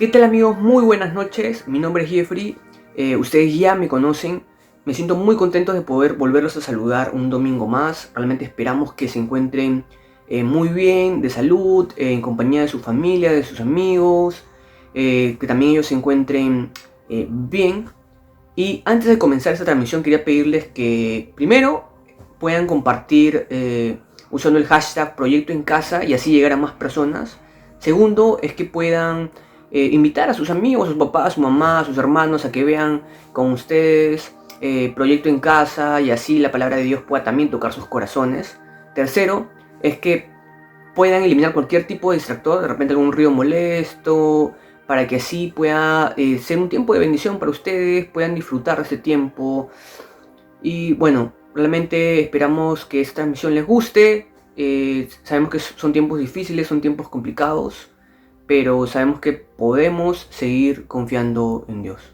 ¿Qué tal amigos? Muy buenas noches, mi nombre es Jeffrey, ustedes ya me conocen, me siento muy contento de poder volverlos a saludar un domingo más, realmente esperamos que se encuentren muy bien, de salud, en compañía de su familia, de sus amigos, que también ellos se encuentren bien. Y antes de comenzar esta transmisión quería pedirles que primero puedan compartir usando el hashtag Proyecto en Casa y así llegar a más personas. Segundo es que puedan invitar a sus amigos, a sus papás, a su mamá, a sus hermanos a que vean con ustedes Proyecto en Casa y así la palabra de Dios pueda también tocar sus corazones. Tercero es que puedan eliminar cualquier tipo de distractor, de repente algún ruido molesto, para que así pueda ser un tiempo de bendición para ustedes, puedan disfrutar de este tiempo. Y bueno, realmente esperamos que esta transmisión les guste. Sabemos que son tiempos difíciles, son tiempos complicados, pero sabemos que podemos seguir confiando en Dios.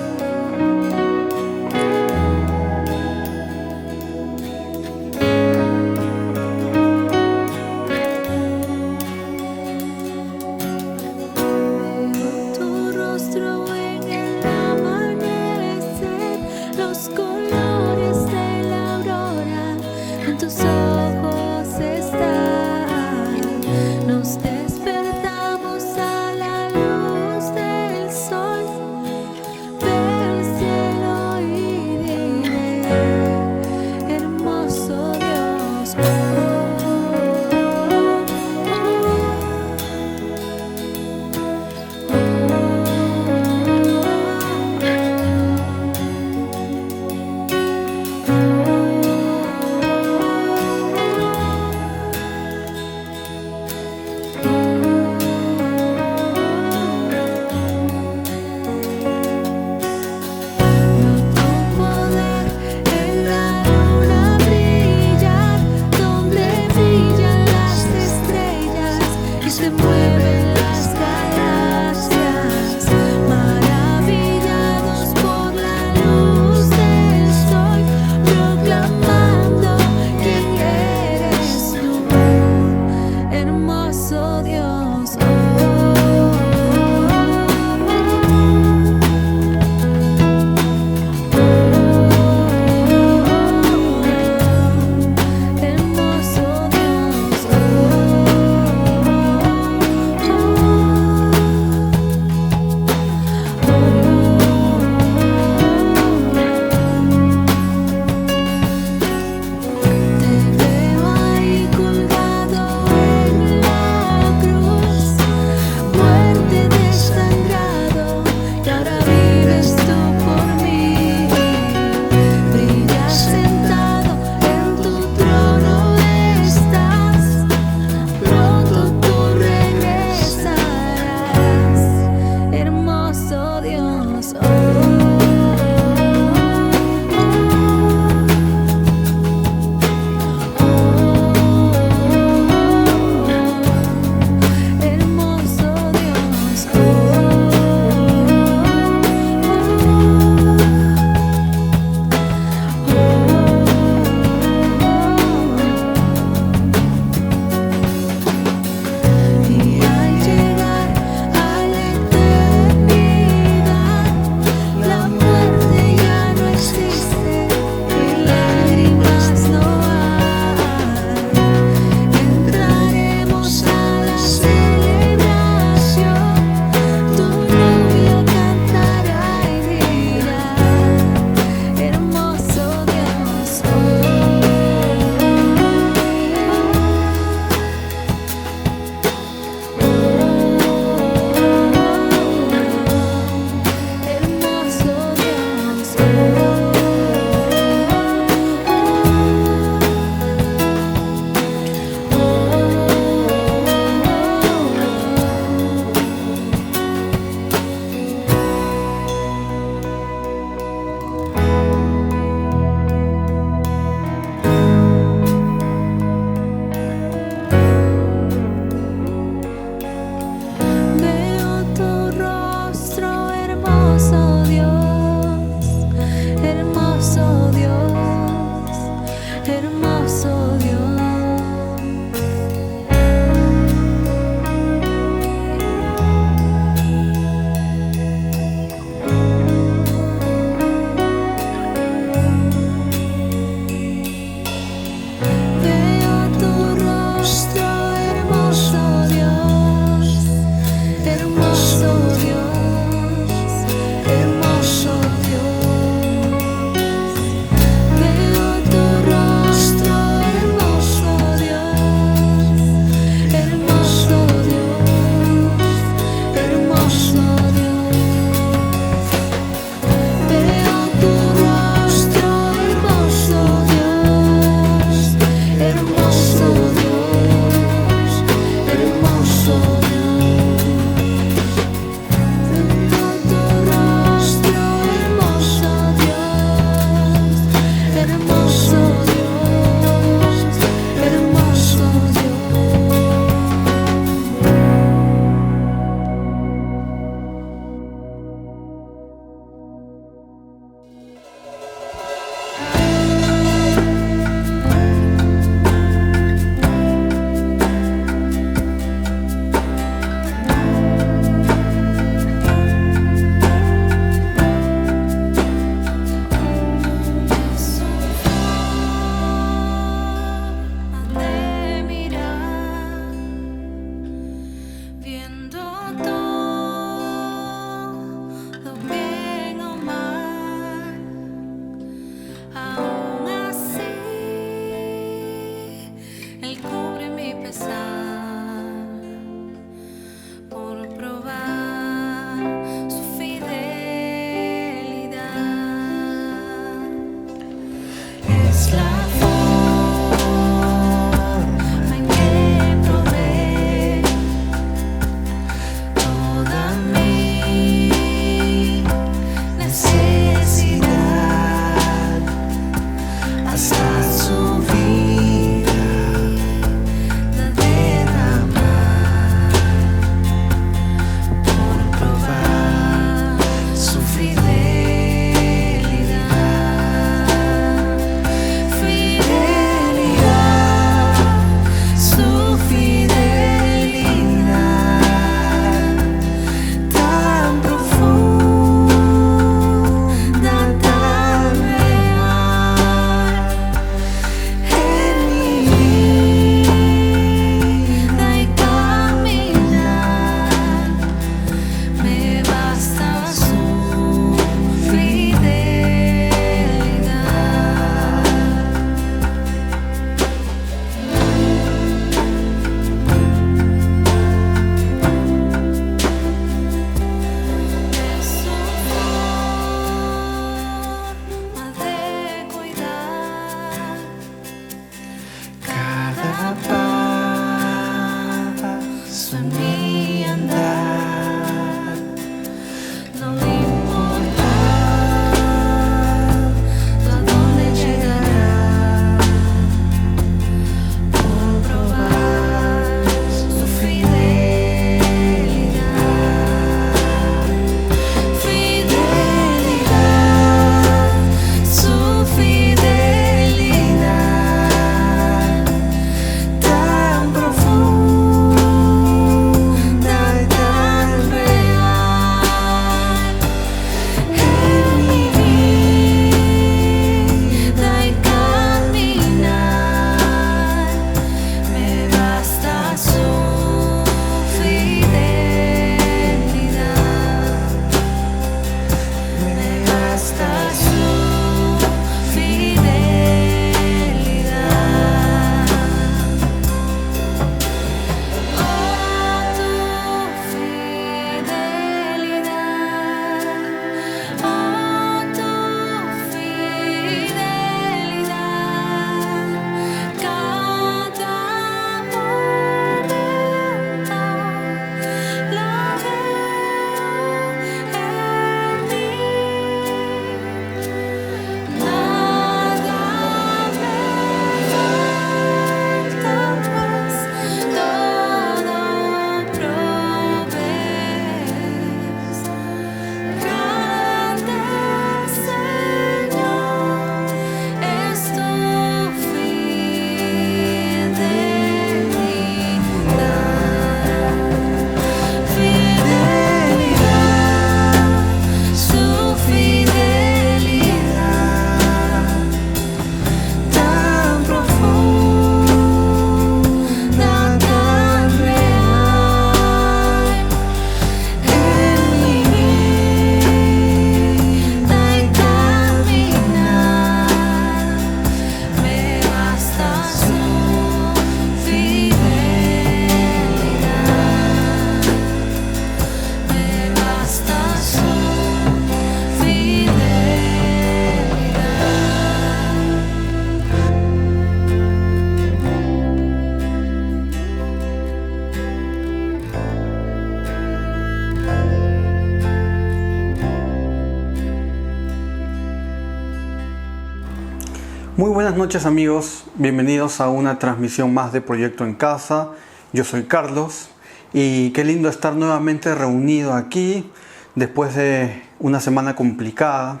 Muy buenas noches amigos, bienvenidos a una transmisión más de Proyecto en Casa. Yo soy Carlos y qué lindo estar nuevamente reunido aquí después de una semana complicada.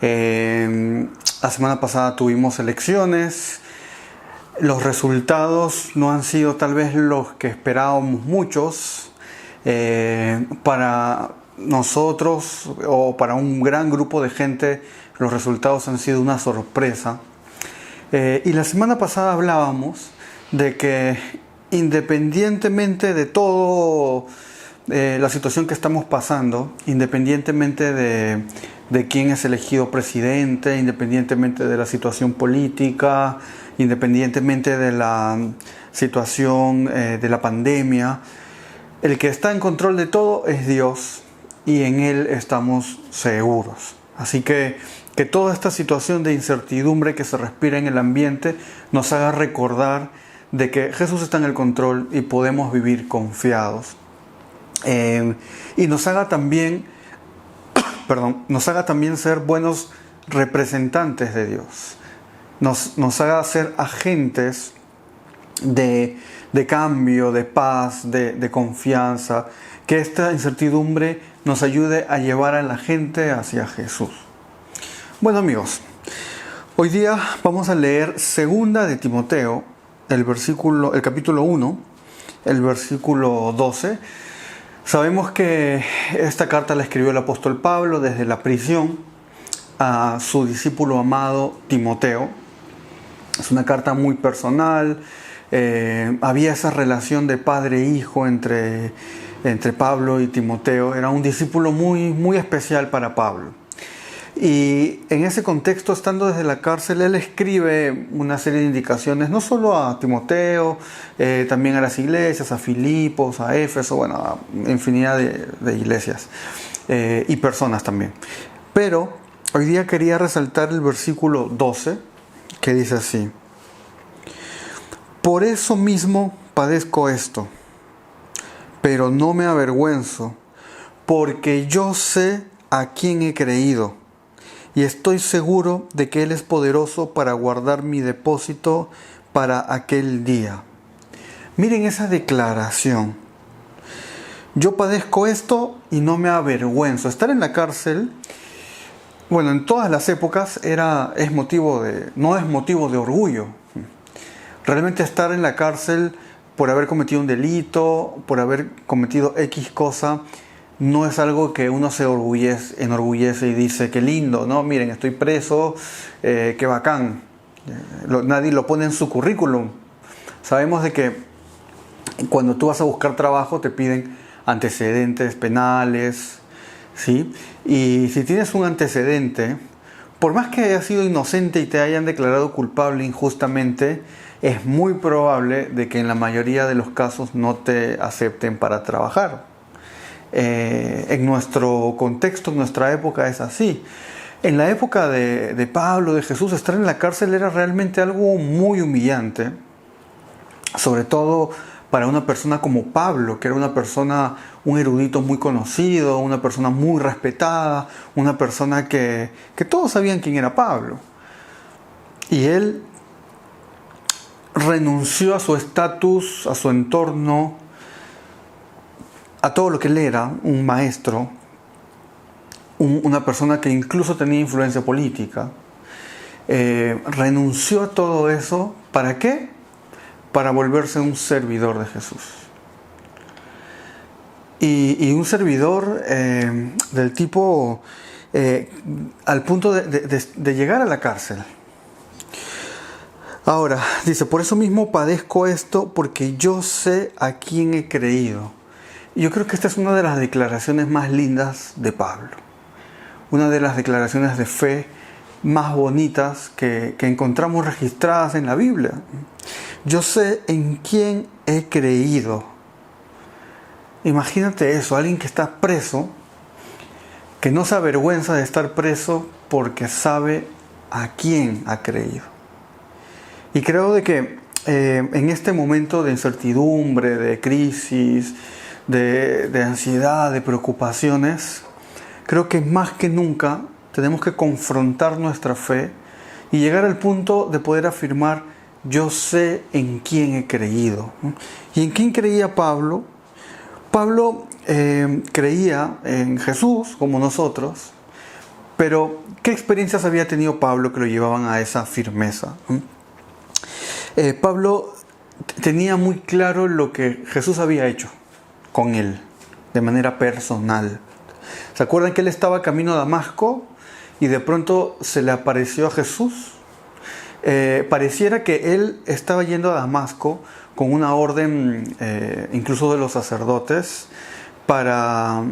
La semana pasada tuvimos elecciones, los resultados no han sido tal vez los que esperábamos muchos. Para nosotros o para un gran grupo de gente los resultados han sido una sorpresa. Y la semana pasada hablábamos de que independientemente de todo la situación que estamos pasando, independientemente de quién es elegido presidente, independientemente de la situación política, independientemente de la situación de la pandemia, el que está en control de todo es Dios y en Él estamos seguros. Así que toda esta situación de incertidumbre que se respira en el ambiente nos haga recordar de que Jesús está en el control y podemos vivir confiados. Y nos haga también, ser buenos representantes de Dios. Nos haga ser agentes de cambio, de paz, de confianza. Que esta incertidumbre nos ayude a llevar a la gente hacia Jesús. Bueno amigos, hoy día vamos a leer 2 de Timoteo, el capítulo 1, el versículo 12. Sabemos que esta carta la escribió el apóstol Pablo desde la prisión a su discípulo amado Timoteo. Es una carta muy personal. Había esa relación de padre e hijo entre Pablo y Timoteo. Era un discípulo muy, muy especial para Pablo. Y en ese contexto, estando desde la cárcel, él escribe una serie de indicaciones, no solo a Timoteo, también a las iglesias, a Filipos, a Éfeso, bueno, a infinidad de iglesias y personas también. Pero hoy día quería resaltar el versículo 12, que dice así: por eso mismo padezco esto, pero no me avergüenzo, porque yo sé a quién he creído, y estoy seguro de que Él es poderoso para guardar mi depósito para aquel día. Miren esa declaración. Yo padezco esto y no me avergüenzo. Estar en la cárcel, bueno, en todas las épocas no es motivo de orgullo. Realmente estar en la cárcel por haber cometido un delito, por haber cometido X cosa, no es algo que uno se enorgullece y dice, qué lindo, ¿no? Miren, estoy preso, qué bacán. Nadie lo pone en su currículum. Sabemos de que cuando tú vas a buscar trabajo te piden antecedentes penales, ¿sí? Y si tienes un antecedente, por más que hayas sido inocente y te hayan declarado culpable injustamente, es muy probable de que en la mayoría de los casos no te acepten para trabajar. En nuestro contexto, en nuestra época es así. En la época de Pablo, de Jesús, estar en la cárcel era realmente algo muy humillante, sobre todo para una persona como Pablo, que era un erudito muy conocido, una persona muy respetada, una persona que todos sabían quién era Pablo. Y él renunció a su estatus, a su entorno, a todo lo que él era, un maestro, una persona que incluso tenía influencia política. Renunció a todo eso. ¿Para qué? Para volverse un servidor de Jesús. Y un servidor del tipo al punto de llegar a la cárcel. Ahora, dice, por eso mismo padezco esto, porque yo sé a quién he creído. Y yo creo que esta es una de las declaraciones más lindas de Pablo. Una de las declaraciones de fe más bonitas que encontramos registradas en la Biblia. Yo sé en quién he creído. Imagínate eso, alguien que está preso, que no se avergüenza de estar preso porque sabe a quién ha creído. Y creo de que en este momento de incertidumbre, de crisis, de ansiedad, de preocupaciones, creo que más que nunca tenemos que confrontar nuestra fe y llegar al punto de poder afirmar: yo sé en quién he creído. ¿Y en quién creía Pablo? Pablo creía en Jesús, como nosotros, pero ¿qué experiencias había tenido Pablo que lo llevaban a esa firmeza? Pablo tenía muy claro lo que Jesús había hecho con él, de manera personal. ¿Se acuerdan que él estaba camino a Damasco y de pronto se le apareció a Jesús? Pareciera que él estaba yendo a Damasco con una orden, incluso de los sacerdotes, para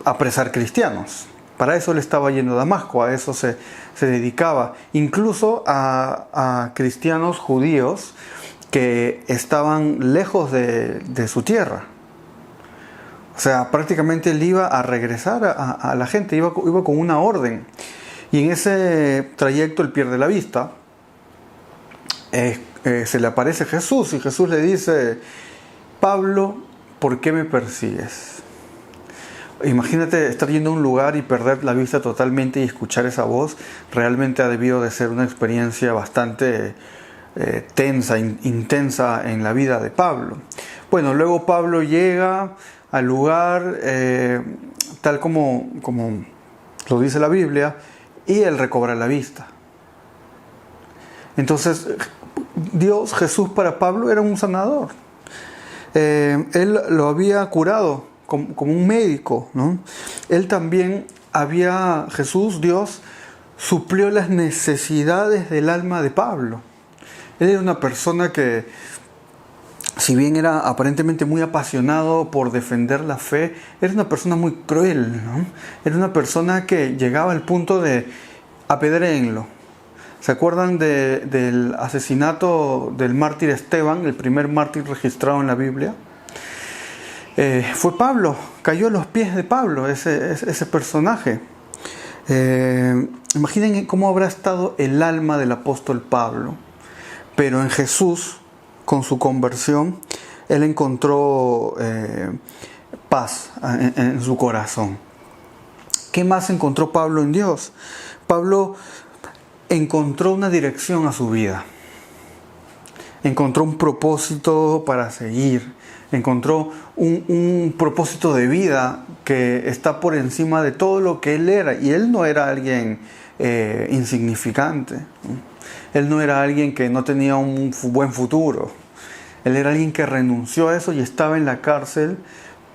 apresar cristianos. Para eso él estaba yendo a Damasco, a eso se dedicaba. Incluso a cristianos judíos que estaban lejos de su tierra. O sea, prácticamente él iba a regresar a la gente, iba con una orden. Y en ese trayecto él pierde la vista. Se le aparece Jesús y Jesús le dice: Pablo, ¿por qué me persigues? Imagínate estar yendo a un lugar y perder la vista totalmente y escuchar esa voz. Realmente ha debido de ser una experiencia bastante tensa, intensa en la vida de Pablo. Bueno, luego Pablo llega al lugar, tal como lo dice la Biblia, y él recobra la vista. Entonces, Jesús para Pablo era un sanador. Él lo había curado como un médico, ¿no? Él también Jesús, Dios, suplió las necesidades del alma de Pablo. Él era una persona que, si bien era aparentemente muy apasionado por defender la fe, era una persona muy cruel, ¿no? Era una persona que llegaba al punto de: apedréenlo. ¿Se acuerdan del asesinato del mártir Esteban, el primer mártir registrado en la Biblia? Fue Pablo, cayó a los pies de Pablo ese personaje. Imaginen cómo habrá estado el alma del apóstol Pablo. Pero en Jesús, con su conversión, él encontró paz en su corazón. ¿Qué más encontró Pablo en Dios? Pablo encontró una dirección a su vida. Encontró un propósito para seguir. Encontró un propósito de vida que está por encima de todo lo que él era. Y él no era alguien insignificante. Él no era alguien que no tenía un buen futuro. Él era alguien que renunció a eso y estaba en la cárcel,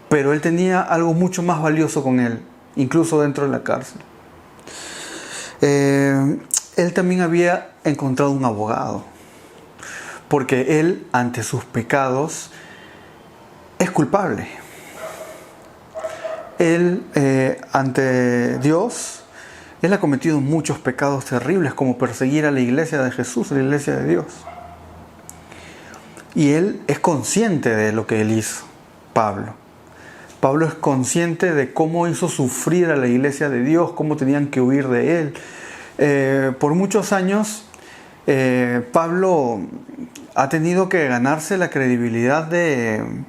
pero él tenía algo mucho más valioso con él, incluso dentro de la cárcel. Él también había encontrado un abogado, porque él, ante sus pecados, es culpable. Él, ante Dios, él ha cometido muchos pecados terribles, como perseguir a la iglesia de Jesús, a la iglesia de Dios. Y él es consciente de lo que él hizo, Pablo. Pablo es consciente de cómo hizo sufrir a la iglesia de Dios, cómo tenían que huir de él. Por muchos años, Pablo ha tenido que ganarse la credibilidad de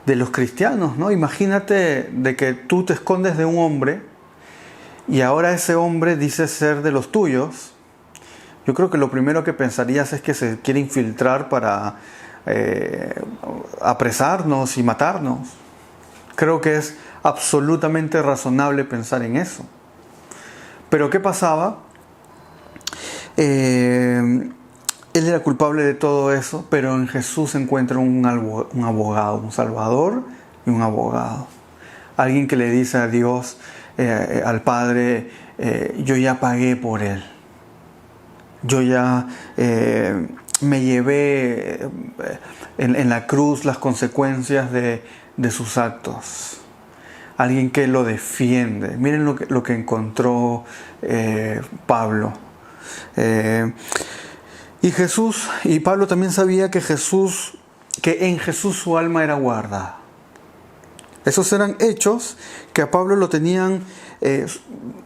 los cristianos, ¿no? Imagínate de que tú te escondes de un hombre y ahora ese hombre dice ser de los tuyos. Yo creo que lo primero que pensarías es que se quiere infiltrar para apresarnos y matarnos. Creo que es absolutamente razonable pensar en eso. Pero ¿qué pasaba? Él era culpable de todo eso, pero en Jesús se encuentra un abogado, un salvador y un abogado. Alguien que le dice a Dios, al Padre, yo ya pagué por él. Yo ya me llevé en la cruz las consecuencias de sus actos. Alguien que lo defiende. Miren lo que encontró Pablo. Y Pablo también sabía que en Jesús su alma era guardada. Esos eran hechos que a Pablo lo tenían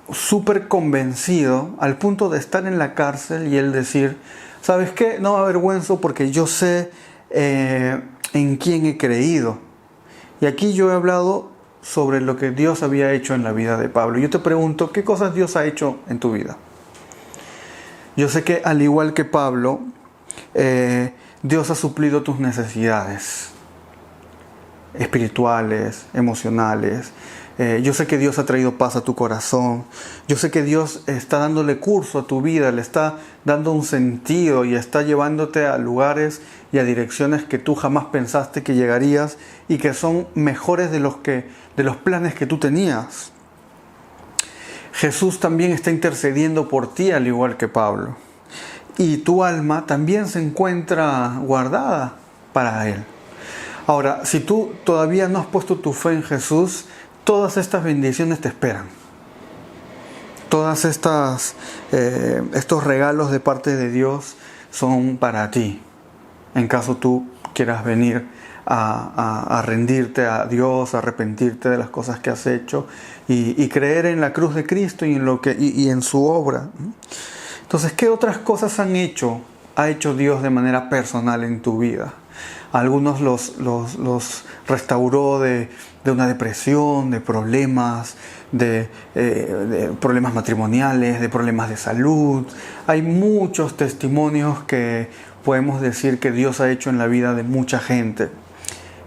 súper convencido, al punto de estar en la cárcel y él decir: ¿sabes qué? No me avergüenzo porque yo sé en quién he creído. Y aquí yo he hablado sobre lo que Dios había hecho en la vida de Pablo. Yo te pregunto, ¿qué cosas Dios ha hecho en tu vida? Yo sé que al igual que Pablo, Dios ha suplido tus necesidades espirituales, emocionales. Yo sé que Dios ha traído paz a tu corazón. Yo sé que Dios está dándole curso a tu vida, le está dando un sentido y está llevándote a lugares y a direcciones que tú jamás pensaste que llegarías y que son mejores de los planes que tú tenías. Jesús también está intercediendo por ti al igual que Pablo. Y tu alma también se encuentra guardada para Él. Ahora, si tú todavía no has puesto tu fe en Jesús, todas estas bendiciones te esperan. Todas estos regalos de parte de Dios son para ti. En caso tú quieras venir a rendirte a Dios, a arrepentirte de las cosas que has hecho y creer en la cruz de Cristo y en su obra. Entonces, ¿qué otras cosas ha hecho Dios de manera personal en tu vida? Algunos los restauró de una depresión, de problemas, de problemas matrimoniales, de problemas de salud. Hay muchos testimonios que podemos decir que Dios ha hecho en la vida de mucha gente.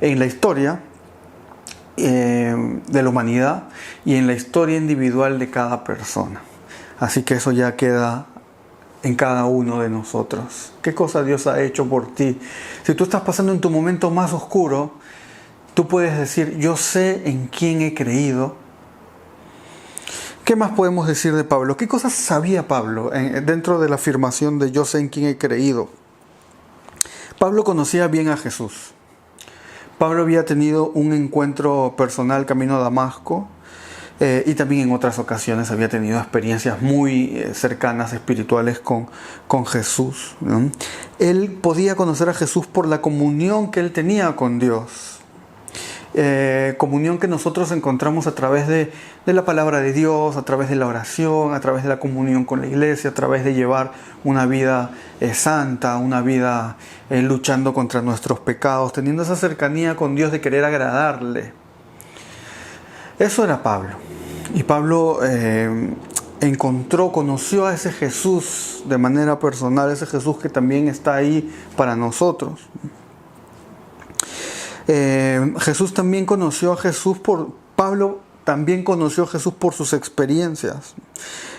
En la historia de la humanidad y en la historia individual de cada persona. Así que eso ya queda en cada uno de nosotros. ¿Qué cosa Dios ha hecho por ti? Si tú estás pasando en tu momento más oscuro, tú puedes decir, yo sé en quién he creído. ¿Qué más podemos decir de Pablo? ¿Qué cosas sabía Pablo dentro de la afirmación de yo sé en quién he creído? Pablo conocía bien a Jesús. Pablo había tenido un encuentro personal camino a Damasco. Y también en otras ocasiones había tenido experiencias muy cercanas, espirituales con Jesús, ¿no? Él podía conocer a Jesús por la comunión que él tenía con Dios. Comunión que nosotros encontramos a través de la palabra de Dios, a través de la oración, a través de la comunión con la iglesia, a través de llevar una vida santa, una vida luchando contra nuestros pecados, teniendo esa cercanía con Dios de querer agradarle. Eso era Pablo. Y Pablo conoció a ese Jesús de manera personal, ese Jesús que también está ahí para nosotros. Jesús también conoció a Jesús Pablo también conoció a Jesús por sus experiencias.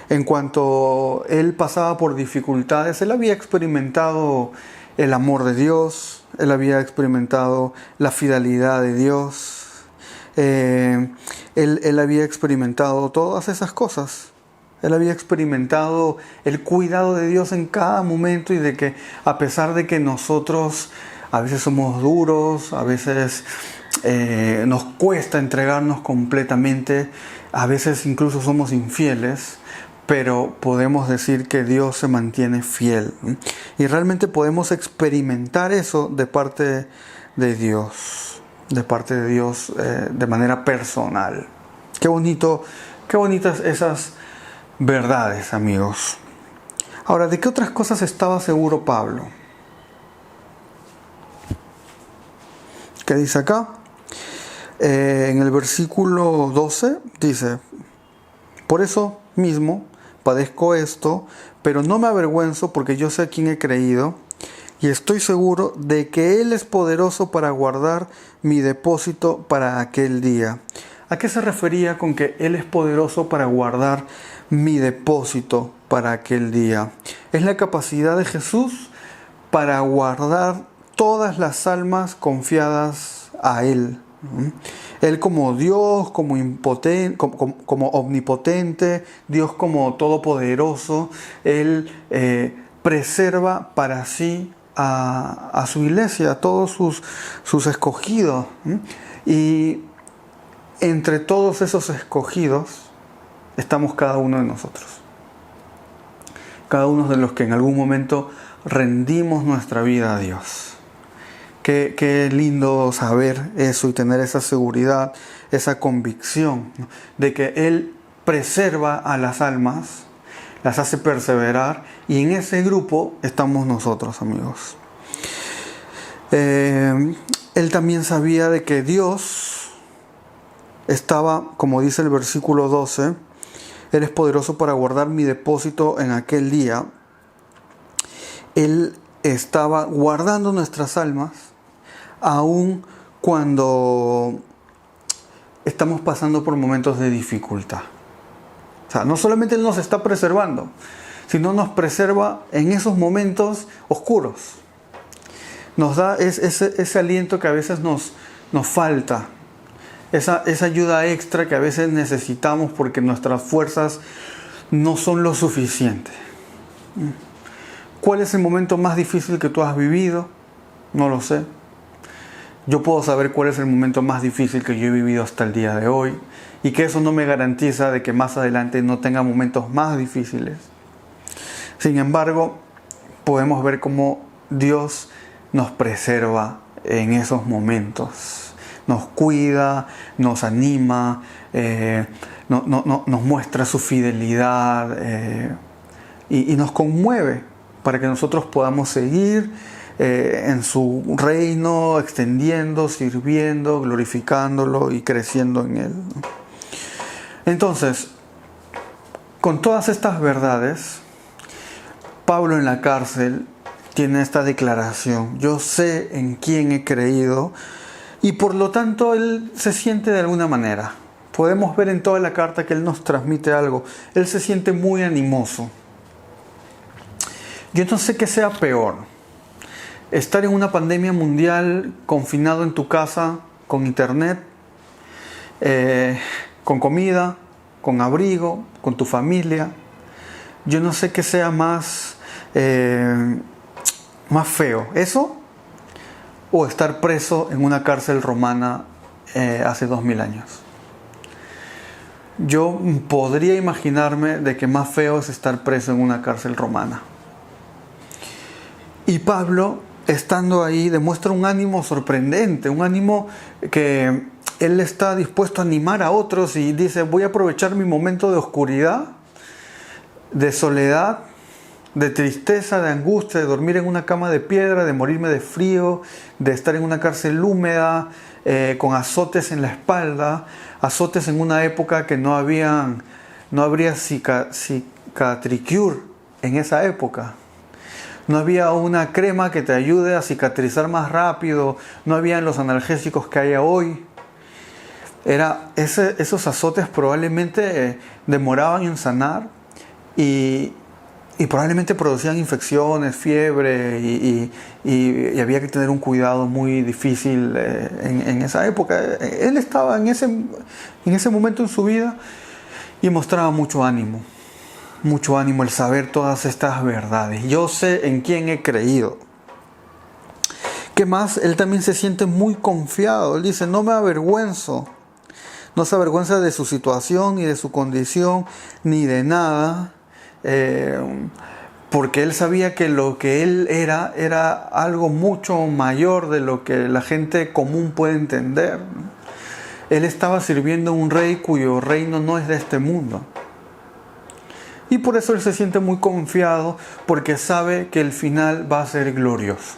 En cuanto él pasaba por dificultades, él había experimentado el amor de Dios, él había experimentado la fidelidad de Dios. Él había experimentado todas esas cosas. Él había experimentado el cuidado de Dios en cada momento y de que a pesar de que nosotros a veces somos duros, a veces nos cuesta entregarnos completamente, a veces incluso somos infieles, pero podemos decir que Dios se mantiene fiel. Y realmente podemos experimentar eso de parte de Dios. De manera personal. Qué bonitas esas verdades, amigos. Ahora, ¿de qué otras cosas estaba seguro Pablo? ¿Qué dice acá? En el versículo 12 dice, por eso mismo padezco esto, pero no me avergüenzo porque yo sé a quién he creído. Y estoy seguro de que Él es poderoso para guardar mi depósito para aquel día. ¿A qué se refería con que Él es poderoso para guardar mi depósito para aquel día? Es la capacidad de Jesús para guardar todas las almas confiadas a Él. Él como Dios, como omnipotente, Dios como todopoderoso, Él preserva para sí a su iglesia, a todos sus escogidos. Y entre todos esos escogidos estamos cada uno de nosotros. Cada uno de los que en algún momento rendimos nuestra vida a Dios. Qué lindo saber eso y tener esa seguridad, esa convicción, ¿no?, de que Él preserva a las almas, las hace perseverar, y en ese grupo estamos nosotros, amigos. Él también sabía de que Dios estaba, como dice el versículo 12, Él es poderoso para guardar mi depósito en aquel día. Él estaba guardando nuestras almas aun cuando estamos pasando por momentos de dificultad. O sea, no solamente Él nos está preservando, sino nos preserva en esos momentos oscuros. Nos da ese aliento que a veces nos falta, esa ayuda extra que a veces necesitamos porque nuestras fuerzas no son lo suficiente. ¿Cuál es el momento más difícil que tú has vivido? No lo sé. Yo puedo saber cuál es el momento más difícil que yo he vivido hasta el día de hoy, y que eso no me garantiza de que más adelante no tenga momentos más difíciles. Sin embargo, podemos ver cómo Dios nos preserva en esos momentos. Nos cuida, nos anima, nos muestra su fidelidad y nos conmueve para que nosotros podamos seguir en su reino, extendiendo, sirviendo, glorificándolo y creciendo en Él. Entonces, con todas estas verdades, Pablo en la cárcel tiene esta declaración: yo sé en quién he creído, y por lo tanto él se siente de alguna manera. Podemos ver en toda la carta que él nos transmite algo. Él se siente muy animoso. Yo no sé qué sea peor: estar en una pandemia mundial, confinado en tu casa, con internet, con comida, con abrigo, con tu familia. Yo no sé qué sea más feo, eso o estar preso en una cárcel romana hace 2000 años. Yo podría imaginarme de que más feo es estar preso en una cárcel romana. Y Pablo, estando ahí, demuestra un ánimo sorprendente, un ánimo que él está dispuesto a animar a otros y dice: voy a aprovechar mi momento de oscuridad, de soledad, de tristeza, de angustia, de dormir en una cama de piedra, de morirme de frío, de estar en una cárcel húmeda, con azotes en la espalda, azotes en una época que no habría cicatricure en esa época. No había una crema que te ayude a cicatrizar más rápido, no habían los analgésicos que hay hoy. Esos azotes probablemente demoraban en sanar y probablemente producían infecciones, fiebre y había que tener un cuidado muy difícil en esa época. Él estaba en ese momento en su vida y mostraba mucho ánimo el saber todas estas verdades. Yo sé en quién he creído. ¿Qué más? Él también se siente muy confiado. Él dice: no me avergüenzo. No se avergüenza de su situación, ni de su condición, ni de nada. Porque él sabía que lo que él era algo mucho mayor de lo que la gente común puede entender. Él estaba sirviendo a un rey cuyo reino no es de este mundo. Y por eso él se siente muy confiado, porque sabe que el final va a ser glorioso.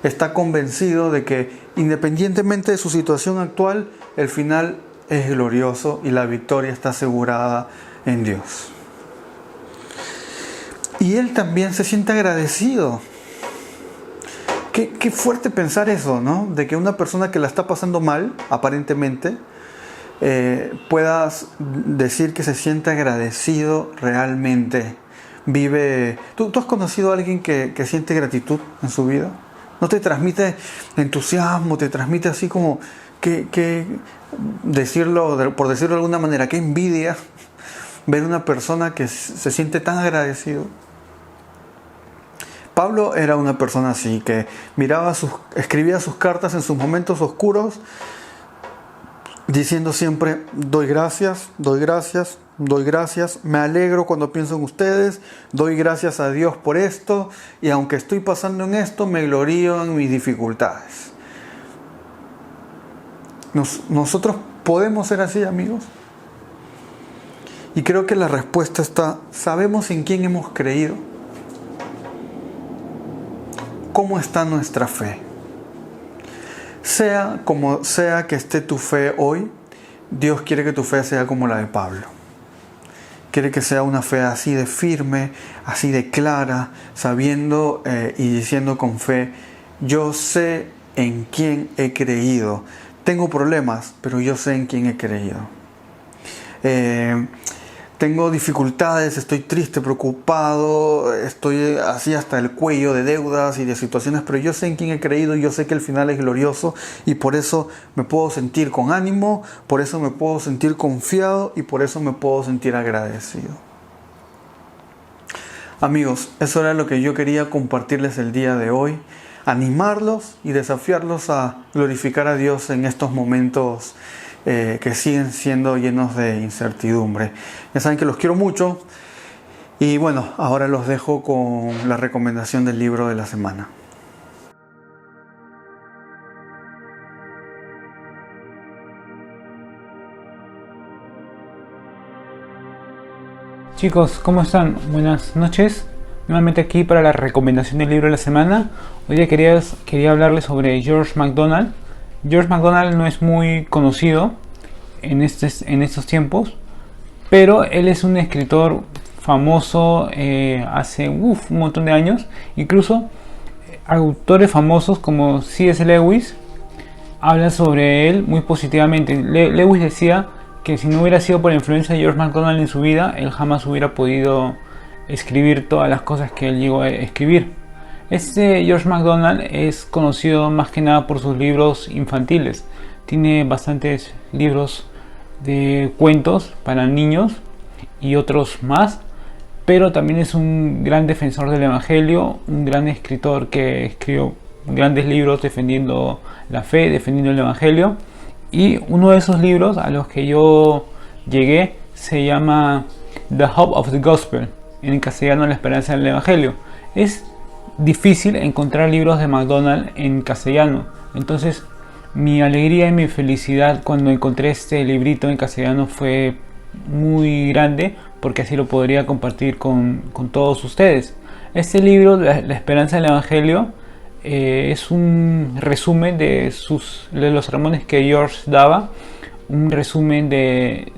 Está convencido de que, independientemente de su situación actual, el final es glorioso y la victoria está asegurada en Dios. Y él también se siente agradecido. Qué fuerte pensar eso, ¿no? De que una persona que la está pasando mal, aparentemente, puedas decir que se siente agradecido realmente. ¿Tú has conocido a alguien que siente gratitud en su vida? ¿No te transmite entusiasmo? ¿Te transmite así como por decirlo de alguna manera, qué envidia ver una persona que se siente tan agradecido? Pablo era una persona así, que escribía sus cartas en sus momentos oscuros, diciendo siempre: doy gracias, doy gracias, doy gracias, me alegro cuando pienso en ustedes, doy gracias a Dios por esto, y aunque estoy pasando en esto, me glorío en mis dificultades. Nosotros podemos ser así, amigos. Y creo que la respuesta está: ¿sabemos en quién hemos creído? ¿Cómo está nuestra fe? Sea como sea que esté tu fe hoy, Dios quiere que tu fe sea como la de Pablo. quiere que sea una fe así de firme, así de clara, sabiendo y diciendo con fe: yo sé en quién he creído. Tengo problemas, pero yo sé en quién he creído. Tengo dificultades, estoy triste, preocupado, estoy así hasta el cuello de deudas y de situaciones, pero yo sé en quién he creído y yo sé que el final es glorioso, y por eso me puedo sentir con ánimo, por eso me puedo sentir confiado y por eso me puedo sentir agradecido. Amigos, eso era lo que yo quería compartirles el día de hoy, animarlos y desafiarlos a glorificar a Dios en estos momentos que siguen siendo llenos de incertidumbre. Ya saben que los quiero mucho, y bueno, ahora los dejo con la recomendación del libro de la semana. Chicos, ¿cómo están? Buenas noches. Nuevamente aquí para la recomendación del libro de la semana. Hoy día quería hablarles sobre George MacDonald. George MacDonald no es muy conocido en estos tiempos, pero él es un escritor famoso hace un montón de años. Incluso autores famosos como C.S. Lewis hablan sobre él muy positivamente. Lewis decía que si no hubiera sido por la influencia de George MacDonald en su vida, él jamás hubiera podido escribir todas las cosas que él llegó a escribir. George MacDonald es conocido más que nada por sus libros infantiles. Tiene bastantes libros de cuentos para niños y otros más, pero también es un gran defensor del Evangelio, un gran escritor que escribió grandes libros defendiendo la fe, defendiendo el Evangelio. Y uno de esos libros a los que yo llegué se llama The Hope of the Gospel, en castellano La Esperanza del Evangelio. Es difícil encontrar libros de MacDonald en castellano, entonces mi alegría y mi felicidad cuando encontré este librito en castellano fue muy grande, porque así lo podría compartir con todos ustedes. Este libro, La Esperanza del Evangelio, es un resumen de los sermones que George daba, un resumen de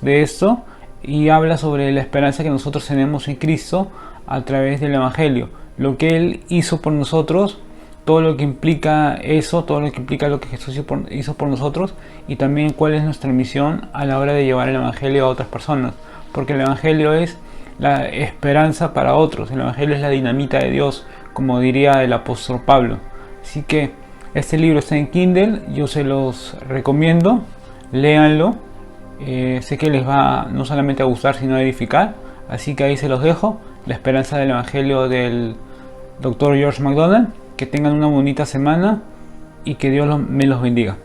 esto, y habla sobre la esperanza que nosotros tenemos en Cristo a través del Evangelio, lo que Él hizo por nosotros, todo lo que implica eso, todo lo que implica lo que Jesús hizo por nosotros, y también cuál es nuestra misión a la hora de llevar el Evangelio a otras personas, porque el Evangelio es la esperanza para otros, el Evangelio es la dinamita de Dios, como diría el apóstol Pablo. Así que este libro está en Kindle, yo se los recomiendo, léanlo. Sé que les va no solamente a gustar, sino a edificar, así que ahí se los dejo. La esperanza del Evangelio del Dr. George MacDonald. Que tengan una bonita semana y que Dios me los bendiga.